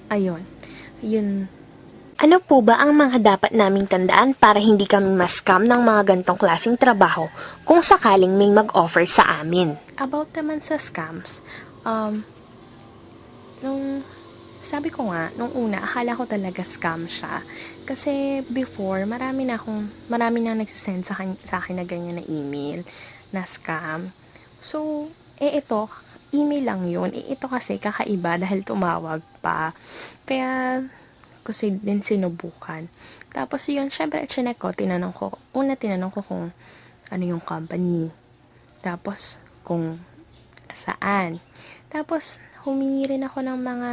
Ayun. Yun. Ano po ba ang mga dapat naming tandaan para hindi kami ma-scam ng mga gantong klaseng trabaho kung sakaling may mag-offer sa amin? About naman sa scams, nung sabi ko nga, nung una, akala ko talaga scam siya. Kasi before, marami na nagsisend sa akin na ganyan na email, na scam. So, ito, email lang yun. Ito kasi kakaiba dahil tumawag pa. Kaya, kasi din sinubukan. Tapos yun, syempre, chinek ko, tinanong ko kung ano yung company. Tapos, kung saan. Tapos, humingi rin ako ng mga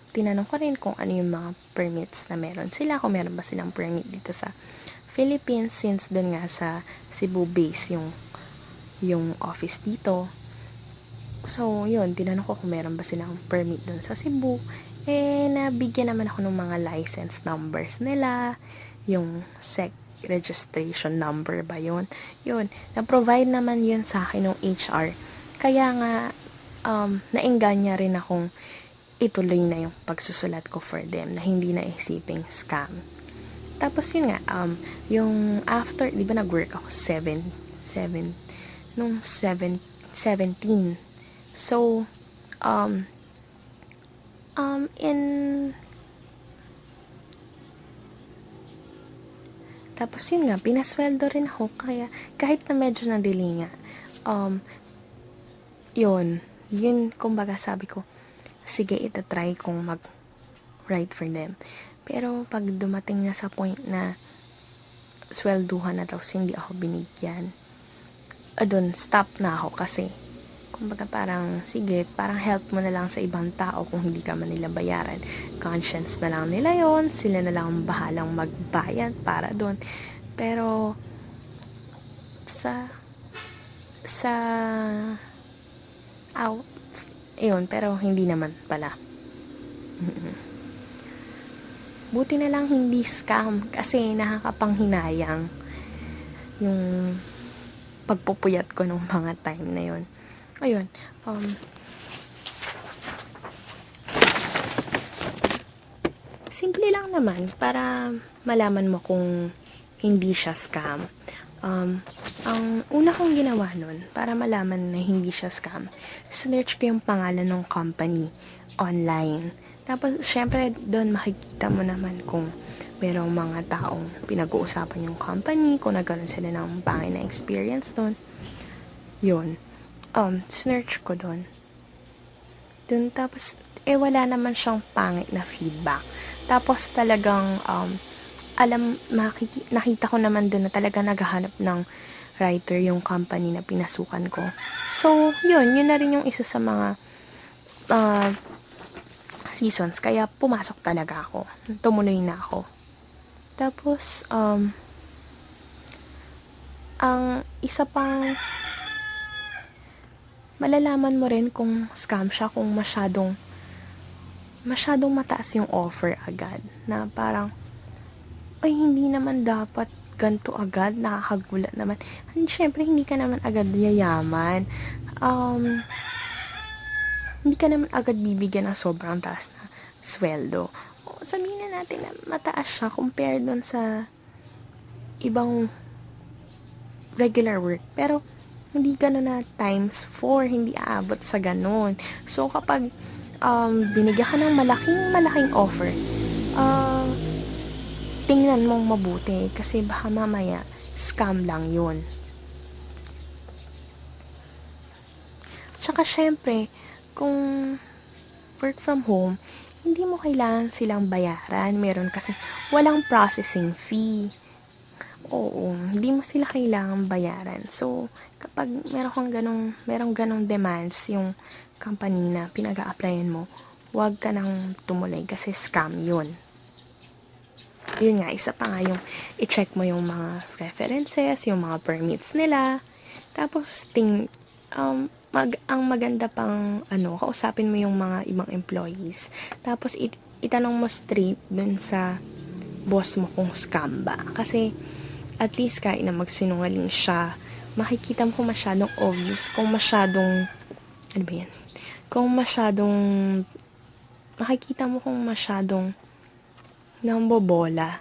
tinanong ko rin kung ano yung mga permits na meron sila, kung meron ba silang permit dito sa Philippines, since dun nga sa Cebu base yung office dito. So, yun, tinanong ko kung meron ba silang permit dun sa Cebu. Nabigyan naman ako ng mga license numbers nila, yung SEC registration number ba yun. Yun, na-provide naman yun sa akin ng HR. Kaya nga, naingganya rin akong ituloy na yung pagsusulat ko for them na hindi na isiping scam. Tapos yun nga, yung after, di ba nag-work ako 17. So, tapos yun nga, pinasweldo rin ako, kaya kahit na medyo na-delay nga, yun, kumbaga sabi ko, sige, itatry kong mag-write for them. Pero pag dumating na sa point na swelduhan na tapos hindi ako binigyan, doon, stop na ako kasi, kumbaga parang, sige, parang help mo na lang sa ibang tao kung hindi ka man nila bayaran. Conscience na lang nila yon, sila na lang bahalang magbayad para doon. Pero, yun, pero hindi naman pala. Buti na lang hindi scam kasi nakakapanghinayang yung pagpupuyat ko nung mga time na yun. Ayun, simple lang naman para malaman mo kung hindi siya scam. Ang una kong ginawa nun, para malaman na hindi siya scam, search ko yung pangalan ng company online. Tapos, syempre, doon makikita mo naman kung merong mga taong pinag-uusapan yung company, kung nagkaroon sila ng pangit na experience doon. Yun. Search ko doon. Tapos, wala naman siyang pangit na feedback. Tapos, talagang, nakita ko naman doon na talaga naghahanap ng writer yung company na pinasukan ko. So, yun na rin yung isa sa mga reasons. Kaya pumasok talaga ako. Tumuloy na ako. Tapos, ang isa pang malalaman mo rin kung scam siya kung masyadong mataas yung offer agad. Na parang, ay, hindi naman dapat ganito agad, nakakagulat naman. And syempre, hindi ka naman agad yayaman. Hindi ka naman agad bibigyan ng sobrang taas na sweldo. Sabihin na natin na mataas siya compared dun sa ibang regular work. Pero, hindi gano'n na times 4, hindi aabot sa gano'n. So, kapag binigyan ka ng malaking offer, tingnan mong mabuti kasi baka mamaya scam lang yun. Tsaka syempre, kung work from home, hindi mo kailangan silang bayaran. Meron kasi walang processing fee. Oo, hindi mo sila kailangan bayaran. So, kapag merong ganong demands yung company na pinag-a-applyan mo, huwag ka nang tumuloy kasi scam yun. Yun nga, isa pa nga yung i-check mo yung mga references, yung mga permits nila. Tapos, ang maganda pang, kausapin mo yung mga ibang employees. Tapos, itanong mo straight dun sa boss mo kung scam ba. Kasi, at least kahit na magsinungaling siya, makikita mo kung masyadong obvious, kung masyadong, kung masyadong makikita mo kung masyadong nambobola.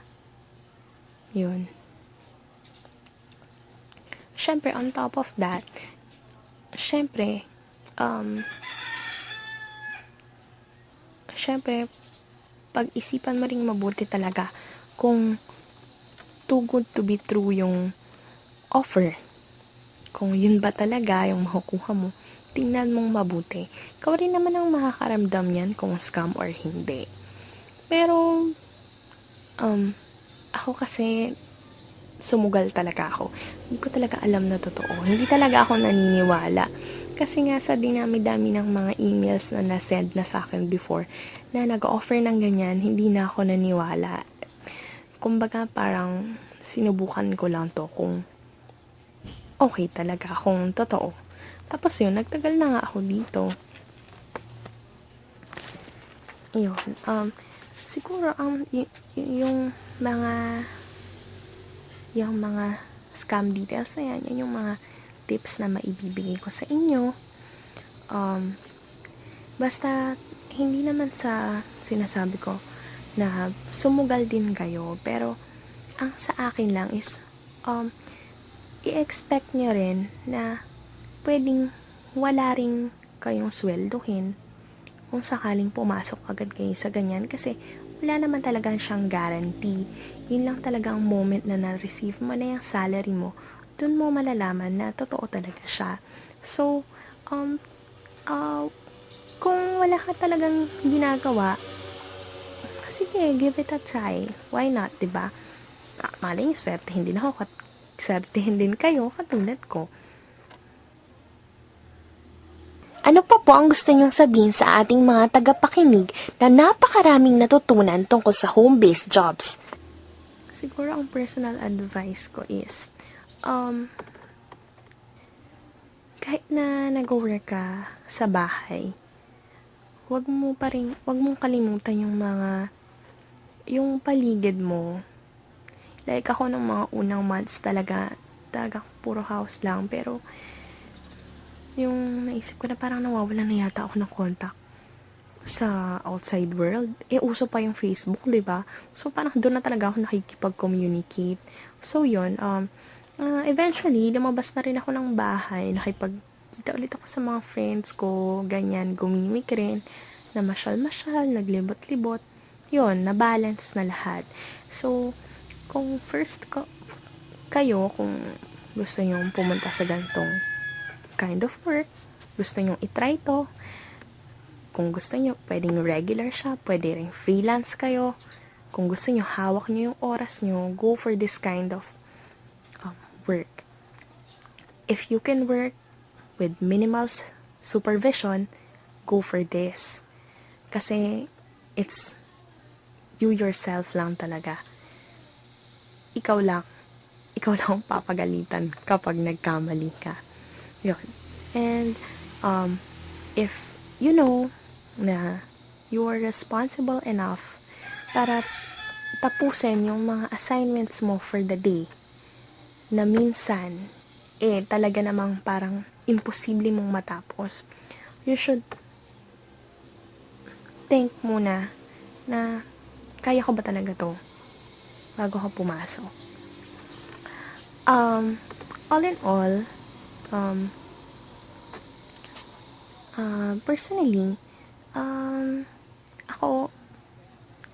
Yun. Syempre, on top of that, syempre, pag-isipan mo ring mabuti talaga kung too good to be true yung offer. Kung yun ba talaga yung makukuha mo, tingnan mong mabuti. Ikaw rin naman ang makakaramdam yan kung scam or hindi. Pero, ako kasi, sumugal talaga ako. Hindi ko talaga alam na totoo. Hindi talaga ako naniniwala. Kasi nga sa dinami-dami ng mga emails na na-send na sa akin before, na nag-offer ng ganyan, hindi na ako naniwala. Kumbaga parang sinubukan ko lang to kung okay talaga, kung totoo. Tapos yun, nagtagal na nga ako dito. Yun, siguro yung mga scam details na yan yung mga tips na maibibigay ko sa inyo. Basta, hindi naman sa sinasabi ko na sumugal din kayo, pero ang sa akin lang is, i-expect nyo rin na pwedeng wala rin kayong sweldohin kung sakaling pumasok agad kayo sa ganyan, kasi wala naman talaga siyang guarantee. Yun lang talaga ang moment na na-receive mo na yung salary mo, dun mo malalaman na totoo talaga siya. So, kung wala ka talagang ginagawa, sige, give it a try. Why not, diba? Malay yung swertehin din ako, swertehin din kayo, katulad ko. Ano pa po ang gusto niyong sabihin sa ating mga tagapakinig na napakaraming natutunan tungkol sa home-based jobs? Siguro ang personal advice ko is, kahit na nag-work ka sa bahay, wag mong kalimutan yung paligid mo. Like ako ng mga unang months talaga puro house lang, pero yung naisip ko na parang nawawalan na yata ako ng contact sa outside world. Uso pa yung Facebook, diba? So, parang doon na talaga ako nakikipag-communicate. So, yun. Eventually, lumabas na rin ako ng bahay. Nakipagkita ulit ako sa mga friends ko. Ganyan, gumimik rin. Namasyal-masyal, naglibot-libot. Yun, na-balance na lahat. So, kung kayo, kung gusto nyo pumunta sa gantong kind of work, gusto nyo itry to, kung gusto nyo, pwedeng regular siya, pwede ring freelance kayo. Kung gusto nyo, hawak nyo yung oras nyo, go for this kind of work. If you can work with minimal supervision, go for this. Kasi, it's you yourself lang talaga. Ikaw lang papagalitan kapag nagkamali ka. Yun. And, if you know na you are responsible enough para tapusin yung mga assignments mo for the day, na minsan, talaga namang parang imposible mong matapos, you should think muna na kaya ko ba talaga to bago ka pumasok. All in all, personally, ako,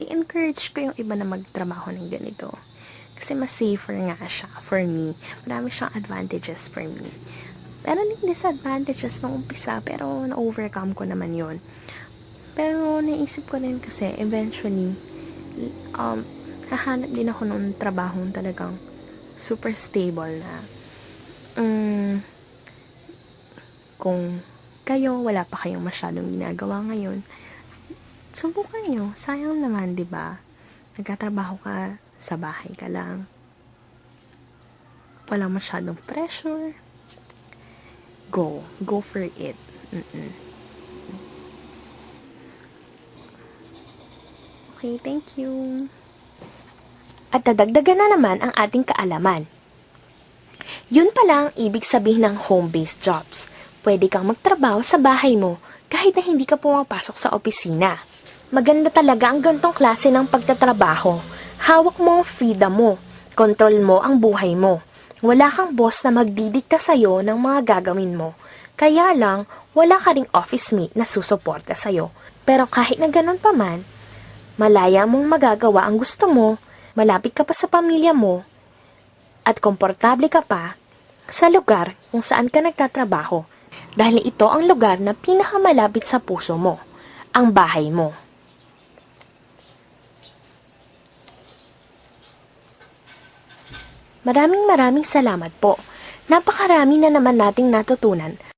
i-encourage ko yung iba na magtrabaho ng ganito. Kasi mas safer nga siya for me. Marami siyang advantages for me. Meron din disadvantages nung umpisa, pero na-overcome ko naman yon. Pero naisip ko rin kasi, eventually, hahanap din ako ng trabahong talagang super stable na. Kung kayo, wala pa kayong masyadong ginagawa ngayon, subukan nyo. Sayang naman, diba? Nagkatrabaho ka, sa bahay ka lang. Walang masyadong pressure. Go for it. Okay, thank you. At dadagdagan na naman ang ating kaalaman. Yun pala ang ibig sabihin ng home-based jobs. Pwede kang magtrabaho sa bahay mo kahit na hindi ka pumapasok sa opisina. Maganda talaga ang gantong klase ng pagtatrabaho. Hawak mo ang freedom mo. Kontrol mo ang buhay mo. Wala kang boss na magdidikta sa'yo ng mga gagawin mo. Kaya lang, wala ka ring office mate na susuporta sa'yo. Pero kahit na ganun pa man, malaya mong magagawa ang gusto mo, malapit ka pa sa pamilya mo, at komportable ka pa sa lugar kung saan ka nagtatrabaho. Dahil ito ang lugar na pinakamalapit sa puso mo, ang bahay mo. Maraming salamat po. Napakarami na naman nating natutunan